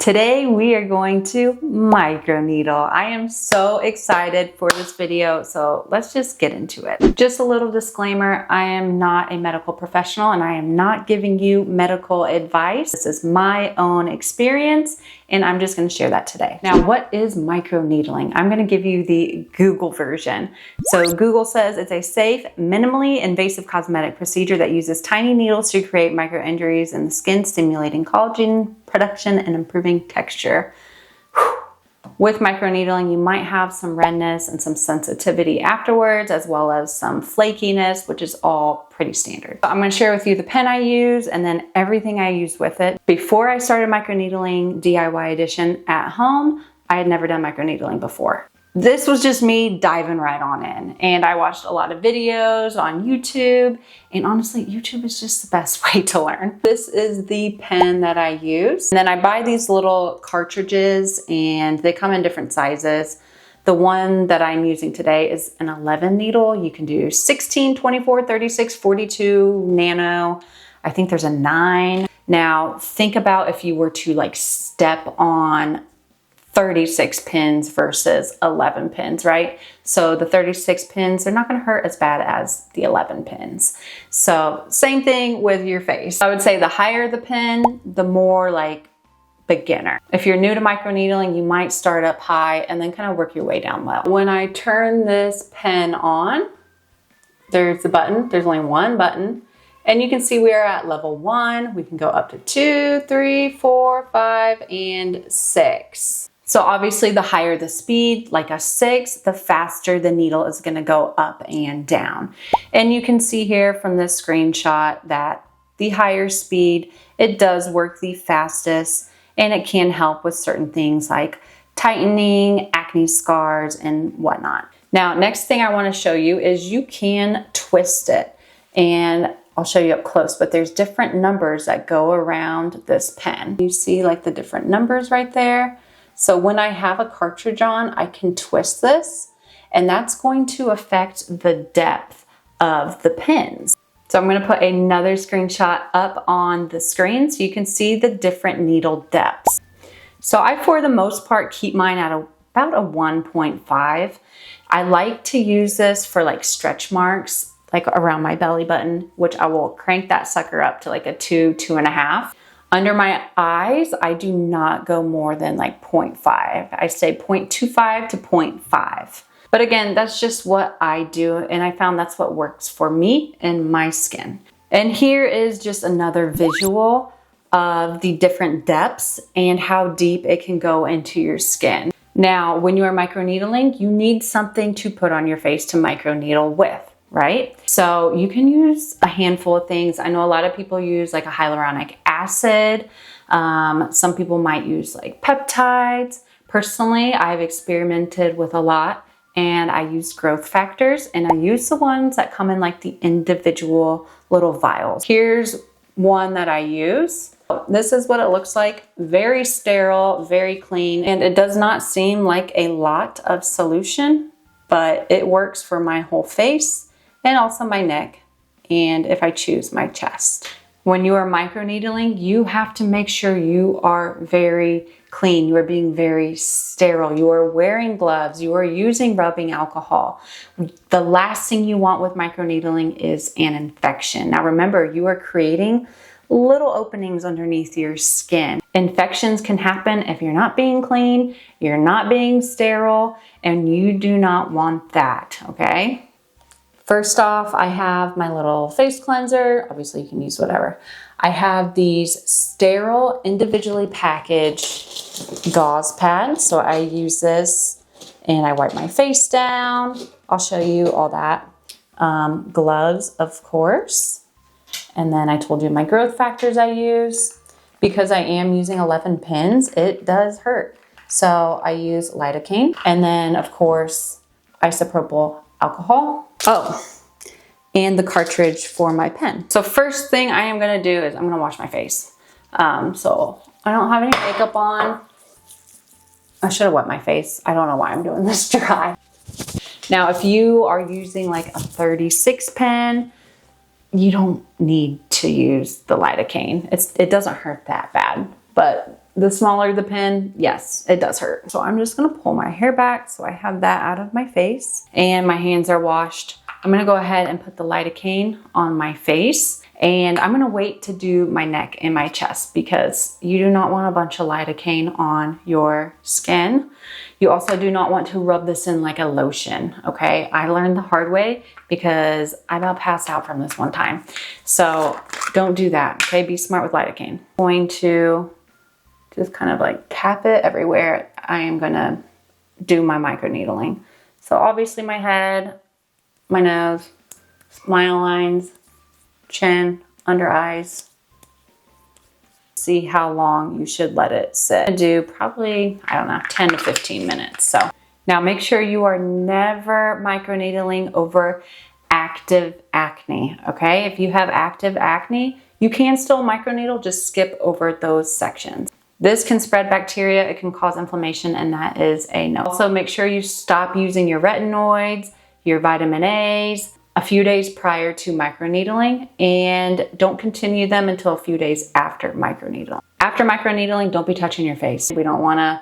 Today we are going to microneedle. I am so excited for this video, so let's just get into it. Just a little disclaimer, I am not a medical professional and I am not giving you medical advice. This is my own experience and I'm just going to share that today. Now, what is microneedling? I'm going to give you the Google version. So Google says it's a safe, minimally invasive cosmetic procedure that uses tiny needles to create micro injuries in the skin, stimulating collagen production and improving texture. With microneedling, you might have some redness and some sensitivity afterwards, as well as some flakiness, which is all pretty standard. So I'm going to share with you the pen I use and then everything I use with it. Before I started microneedling DIY edition at home, I had never done microneedling before. This was just me diving right on in, and I watched a lot of videos on YouTube, and honestly, YouTube is just the best way to learn. This is the pen that I use. And then I buy these little cartridges and they come in different sizes. The one that I'm using today is an 11 needle. You can do 16, 24, 36, 42, nano. I think there's a 9. Now, think about if you were to like step on 36 pins versus 11 pins, right? So the 36 pins, they're not gonna hurt as bad as the 11 pins. So same thing with your face. I would say the higher the pin, the more like beginner. If you're new to microneedling, you might start up high and then kind of work your way down low. When I turn this pen on, there's the button, there's only one button. And you can see we are at level 1. We can go up to 2, 3, 4, 5, and 6. So obviously the higher the speed, like a 6, the faster the needle is gonna go up and down. And you can see here from this screenshot that the higher speed, it does work the fastest, and it can help with certain things like tightening, acne scars, and whatnot. Now, next thing I wanna show you is you can twist it. And I'll show you up close, but there's different numbers that go around this pen. You see like the different numbers right there. So when I have a cartridge on, I can twist this, and that's going to affect the depth of the pins. So I'm gonna put another screenshot up on the screen so you can see the different needle depths. So I, for the most part, keep mine at about a 1.5. I like to use this for like stretch marks, like around my belly button, which I will crank that sucker up to like a 2, 2.5. Under my eyes, I do not go more than like 0.5. I say 0.25 to 0.5. But again, that's just what I do, and I found that's what works for me and my skin. And here is just another visual of the different depths and how deep it can go into your skin. Now, when you are microneedling, you need something to put on your face to microneedle with, right? So you can use a handful of things. I know a lot of people use like a hyaluronic acid. Some people might use like peptides. Personally, I've experimented with a lot, and I use growth factors, and I use the ones that come in like the individual little vials. Here's one that I use. This is what it looks like. Very sterile, very clean, and it does not seem like a lot of solution, but it works for my whole face and also my neck, and if I choose, my chest. When you are microneedling, you have to make sure you are very clean. You are being very sterile. You are wearing gloves. You are using rubbing alcohol. The last thing you want with microneedling is an infection. Now remember, you are creating little openings underneath your skin. Infections can happen if you're not being clean, you're not being sterile, and you do not want that, okay? First off, I have my little face cleanser. Obviously, you can use whatever. I have these sterile, individually packaged gauze pads. So I use this and I wipe my face down. I'll show you all that. Gloves, of course. And then I told you my growth factors I use. Because I am using 11 pins, it does hurt. So I use Lidocaine. And then, of course, Isopropyl Alcohol. Oh, and the cartridge for my pen. So first thing I am gonna do is I'm gonna wash my face. So I don't have any makeup on. I should have wet my face. I don't know why I'm doing this dry. Now, if you are using like a 36 pen, you don't need to use the Lidocaine. It doesn't hurt that bad, but the smaller the pin, yes, it does hurt. So I'm just gonna pull my hair back so I have that out of my face, and my hands are washed. I'm gonna go ahead and put the lidocaine on my face, and I'm gonna wait to do my neck and my chest because you do not want a bunch of lidocaine on your skin. You also do not want to rub this in like a lotion, okay? I learned the hard way because I about passed out from this one time. So don't do that, okay? Be smart with lidocaine. I'm going to just kind of like tap it everywhere. I am gonna do my microneedling. So obviously my head, my nose, smile lines, chin, under eyes. See how long you should let it sit. I do probably, I don't know, 10 to 15 minutes. So now make sure you are never microneedling over active acne, okay? If you have active acne, you can still microneedle, just skip over those sections. This can spread bacteria, it can cause inflammation, and that is a no. Also, make sure you stop using your retinoids, your vitamin A's, a few days prior to microneedling, and don't continue them until a few days after microneedling. After microneedling, don't be touching your face. We don't wanna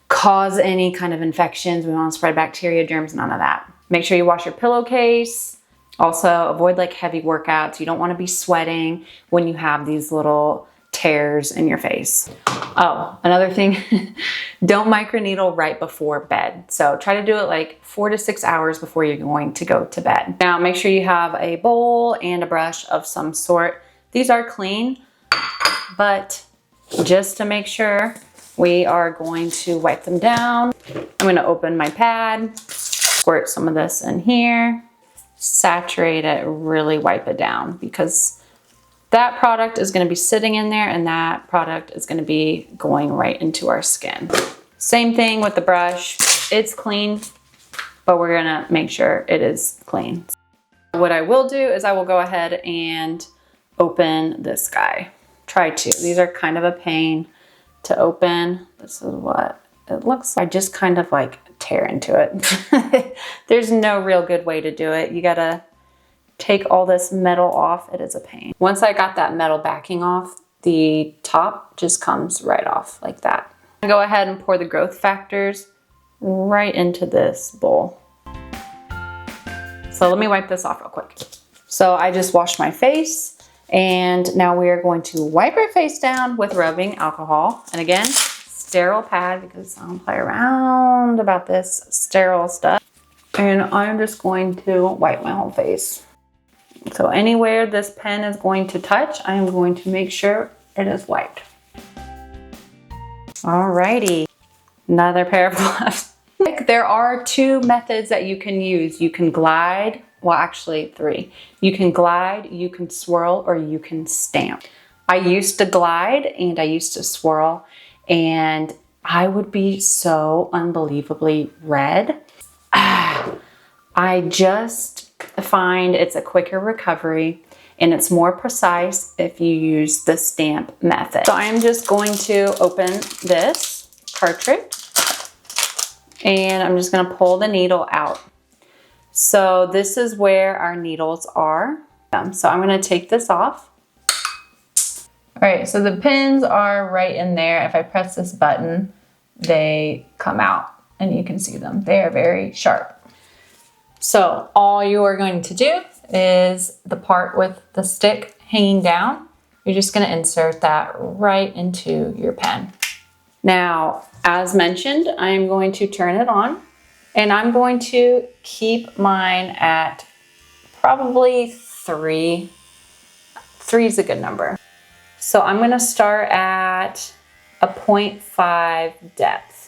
cause any kind of infections. We don't wanna spread bacteria, germs, none of that. Make sure you wash your pillowcase. Also, avoid like heavy workouts. You don't wanna be sweating when you have these little tears in your face. Oh, another thing, don't microneedle right before bed. So try to do it like 4 to 6 hours before you're going to go to bed. Now make sure you have a bowl and a brush of some sort. These are clean, but just to make sure, we are going to wipe them down. I'm gonna open my pad, squirt some of this in here, saturate it, really wipe it down because that product is going to be sitting in there and that product is going to be going right into our skin. Same thing with the brush. It's clean, but we're going to make sure it is clean. What I will do is I will go ahead and open this guy. Try to. These are kind of a pain to open. This is what it looks like. I just kind of like tear into it. There's no real good way to do it. You got to take all this metal off. It is a pain. Once I got that metal backing off, the top just comes right off like that. I'm gonna go ahead and pour the growth factors right into this bowl. So let me wipe this off real quick. So I just washed my face and now we are going to wipe our face down with rubbing alcohol. And again, sterile pad because I don't play around about this sterile stuff. And I'm just going to wipe my whole face. So anywhere this pen is going to touch, I am going to make sure it is wiped. Alrighty, another pair of gloves. There are 2 methods that you can use. You can glide, well actually 3. You can glide, you can swirl, or you can stamp. I used to glide and I used to swirl and I would be so unbelievably red. I just find it's a quicker recovery and it's more precise if you use the stamp method. So I'm just going to open this cartridge and I'm just going to pull the needle out. So this is where our needles are. So I'm going to take this off. All right, so the pins are right in there. If I press this button, they come out and you can see them. They are very sharp. So all you are going to do is the part with the stick hanging down. You're just going to insert that right into your pen. Now, as mentioned, I'm going to turn it on and I'm going to keep mine at probably 3. 3 is a good number. So I'm going to start at a 0.5 depth.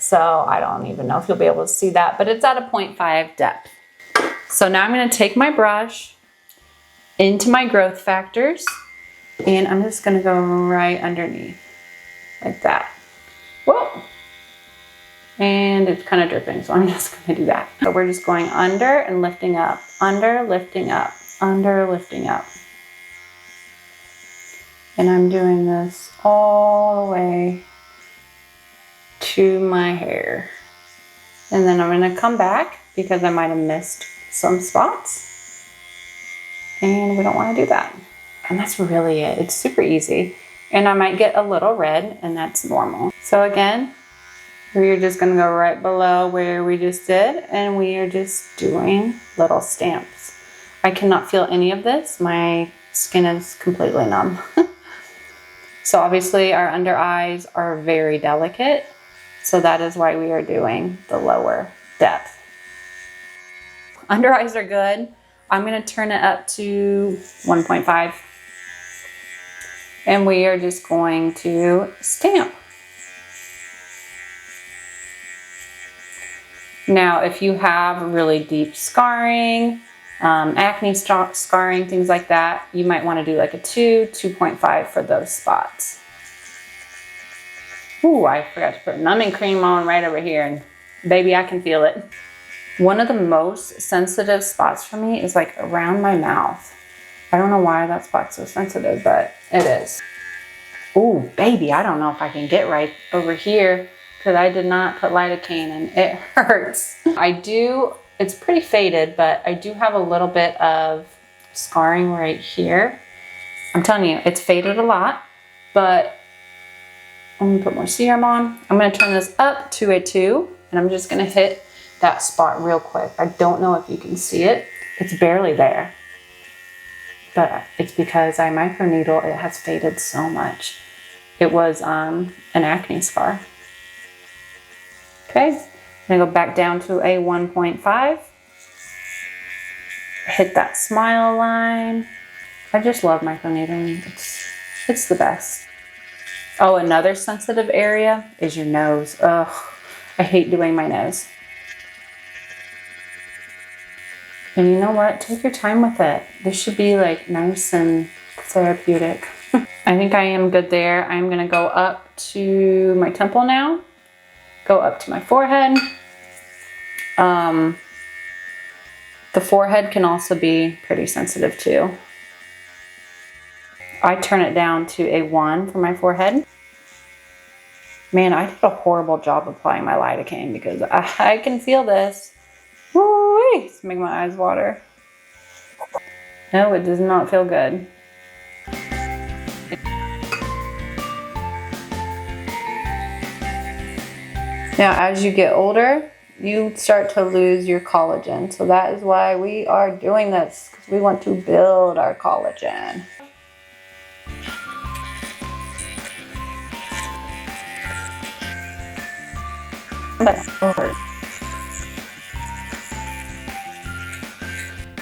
So I don't even know if you'll be able to see that, but it's at a 0.5 depth. So now I'm going to take my brush into my growth factors and I'm just going to go right underneath like that. Whoa. And it's kind of dripping, so I'm just going to do that. So we're just going under and lifting up, under, lifting up, under, lifting up. And I'm doing this all the way to my hair. And then I'm going to come back because I might have missed some spots. And we don't want to do that. And that's really it. It's super easy. And I might get a little red, and that's normal. So again, we're just gonna go right below where we just did, and we are just doing little stamps. I cannot feel any of this. My skin is completely numb. So obviously our under eyes are very delicate. So that is why we are doing the lower depth. Under eyes are good. I'm gonna turn it up to 1.5. And we are just going to stamp. Now, if you have really deep scarring, acne scarring, things like that, you might want to do like a 2.5 for those spots. Ooh, I forgot to put numbing cream on right over here, and baby, I can feel it. One of the most sensitive spots for me is like around my mouth. I don't know why that spot's so sensitive, but it is. Ooh, baby, I don't know if I can get right over here because I did not put lidocaine and it hurts. It's pretty faded, but I do have a little bit of scarring right here. I'm telling you, it's faded a lot, but I'm gonna put more serum on. I'm gonna turn this up to a 2, and I'm just gonna hit that spot real quick. I don't know if you can see it. It's barely there, but it's because I microneedle, it has faded so much. It was an acne scar. Okay, I'm gonna go back down to a 1.5. Hit that smile line. I just love microneedling. It's the best. Oh, another sensitive area is your nose. Ugh, I hate doing my nose. And you know what? Take your time with it. This should be like nice and therapeutic. I think I am good there. I'm gonna go up to my temple now. Go up to my forehead. The forehead can also be pretty sensitive too. I turn it down to a 1 for my forehead. Man, I did a horrible job applying my lidocaine because I can feel this. Woo-wee, it's making my eyes water. No, it does not feel good. Now, as you get older, you start to lose your collagen. So that is why we are doing this, because we want to build our collagen.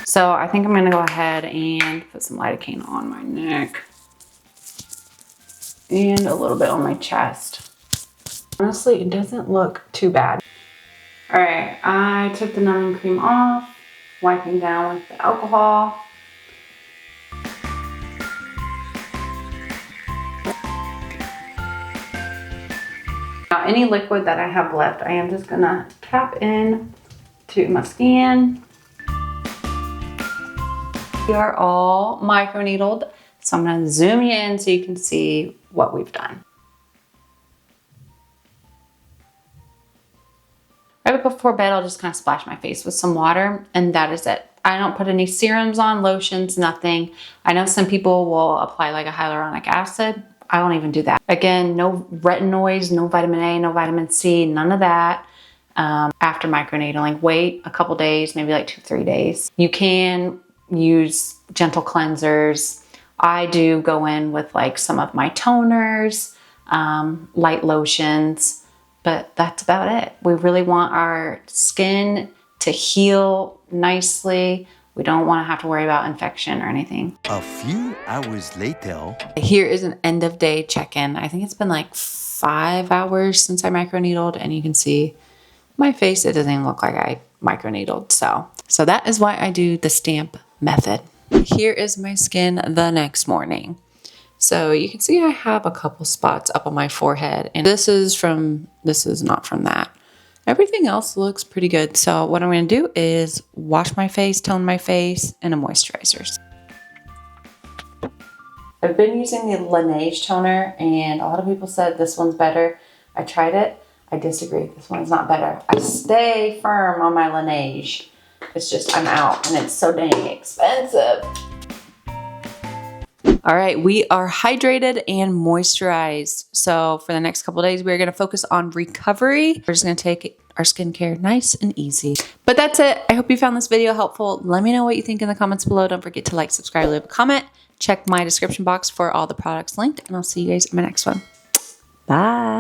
So I think I'm gonna go ahead and put some lidocaine on my neck and a little bit on my chest. Honestly, it doesn't look too bad. All right, I took the numbing cream off, wiping down with the alcohol. Now, any liquid that I have left, I am just gonna tap in to my skin. We are all microneedled, so I'm gonna zoom you in so you can see what we've done. Right before bed, I'll just kind of splash my face with some water, and that is it. I don't put any serums on, lotions, nothing. I know some people will apply like a hyaluronic acid. I don't even do that. Again, no retinoids, no vitamin A, no vitamin C, none of that. After microneedling, wait a couple days, maybe like 2-3 days. You can use gentle cleansers. I do go in with like some of my toners, light lotions, but that's about it. We really want our skin to heal nicely. We don't want to have to worry about infection or anything. A few hours later. Here is an end of day check-in. I think it's been like 5 hours since I microneedled, and you can see my face, it doesn't even look like I microneedled. So that is why I do the stamp method. Here is my skin the next morning. So you can see I have a couple spots up on my forehead, and this is not from that. Everything else looks pretty good. So what I'm going to do is wash my face, tone my face, and a moisturizer. I've been using the Lash toner, and a lot of people said this one's better. I tried it. I disagree. This one's not better. I stay firm on my Lash. It's just I'm out, and it's so dang expensive. All right, we are hydrated and moisturized. So for the next couple of days, we're gonna focus on recovery. We're just gonna take our skincare nice and easy. But that's it. I hope you found this video helpful. Let me know what you think in the comments below. Don't forget to like, subscribe, leave a comment. Check my description box for all the products linked, and I'll see you guys in my next one. Bye.